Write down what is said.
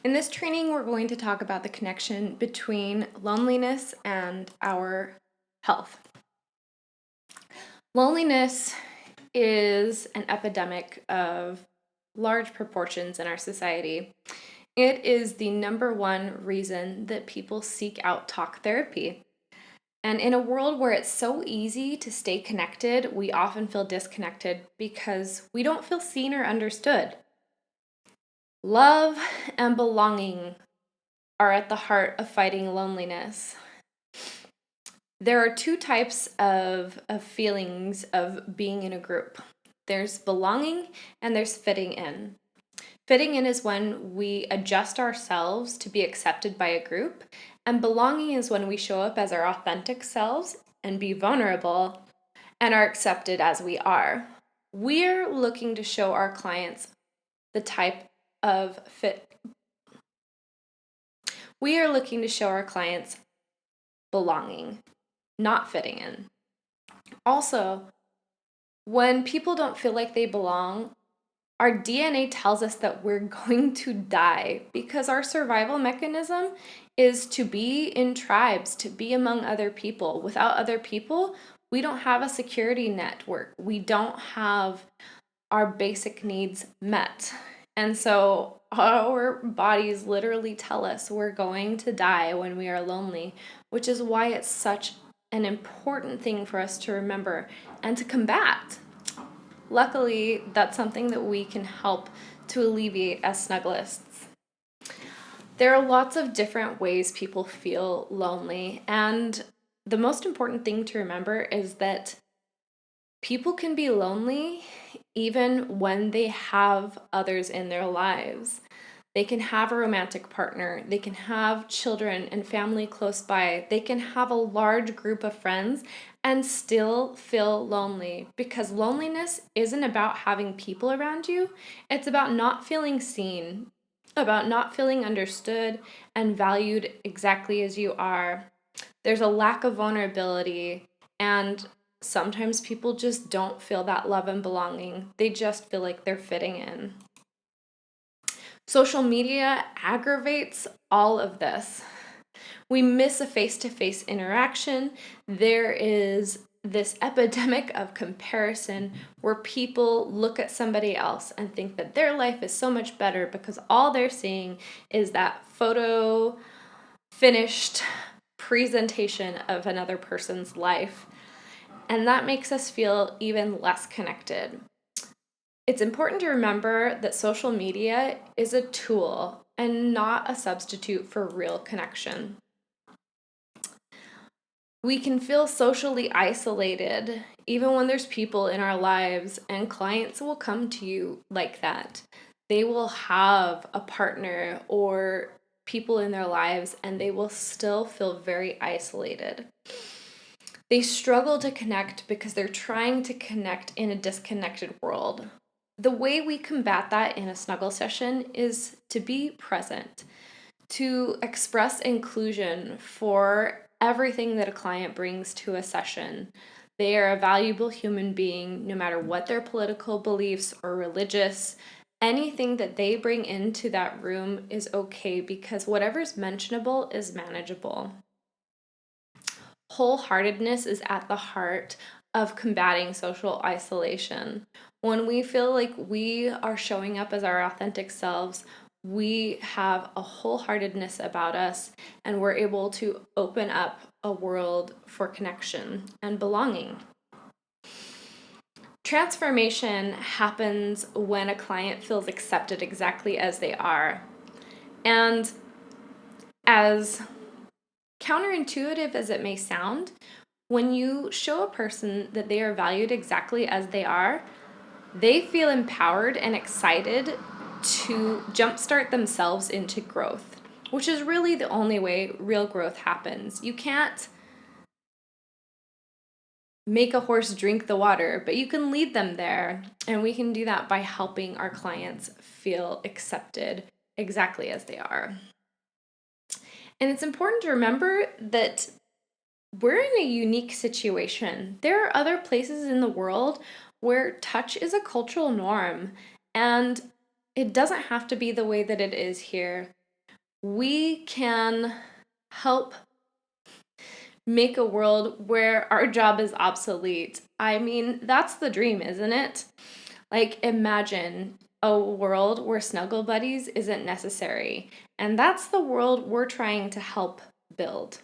In this training, we're going to talk about the connection between loneliness and our health. Loneliness is an epidemic of large proportions in our society. It is the number one reason that people seek out talk therapy. And in a world where it's so easy to stay connected, we often feel disconnected because we don't feel seen or understood. Love and belonging are at the heart of fighting loneliness. There are two types of feelings of being in a group. There's belonging and there's fitting in. Fitting in is when we adjust ourselves to be accepted by a group, and belonging is when we show up as our authentic selves and be vulnerable and are accepted as we are. We're looking to show our clients the type of fit. We are looking to show our clients belonging, not fitting in. Also, when people don't feel like they belong, our DNA tells us that we're going to die because our survival mechanism is to be in tribes, to be among other people. Without other people, we don't have a security network. We don't have our basic needs met. And so our bodies literally tell us we're going to die when we are lonely, which is why it's such an important thing for us to remember and to combat. Luckily, that's something that we can help to alleviate as Snugglists. There are lots of different ways people feel lonely, and the most important thing to remember is that people can be lonely even when they have others in their lives. They can have a romantic partner, they can have children and family close by, they can have a large group of friends and still feel lonely, because loneliness isn't about having people around you, it's about not feeling seen, about not feeling understood and valued exactly as you are. There's a lack of vulnerability, and sometimes people just don't feel that love and belonging. They just feel like they're fitting in. Social media aggravates all of this. We miss a face to face interaction. There is this epidemic of comparison where people look at somebody else and think that their life is so much better because all they're seeing is that photo finished presentation of another person's life. And that makes us feel even less connected. It's important to remember that social media is a tool and not a substitute for real connection. We can feel socially isolated even when there's people in our lives, and clients will come to you like that. They will have a partner or people in their lives and they will still feel very isolated. They struggle to connect because they're trying to connect in a disconnected world. The way we combat that in a snuggle session is to be present, to express inclusion for everything that a client brings to a session. They are a valuable human being, no matter what their political beliefs or religious. Anything that they bring into that room is okay, because whatever's mentionable is manageable. Wholeheartedness is at the heart of combating social isolation. When we feel like we are showing up as our authentic selves, we have a wholeheartedness about us, and we're able to open up a world for connection and belonging. Transformation happens when a client feels accepted exactly as they are. And as counterintuitive as it may sound, when you show a person that they are valued exactly as they are, they feel empowered and excited to jumpstart themselves into growth, which is really the only way real growth happens. You can't make a horse drink the water, but you can lead them there. And we can do that by helping our clients feel accepted exactly as they are. And it's important to remember that we're in a unique situation. There are other places in the world where touch is a cultural norm, and it doesn't have to be the way that it is here. we can help make a world where our job is obsolete. I mean, that's the dream, isn't it? Like, imagine a world where snuggle buddies isn't necessary. And that's the world we're trying to help build.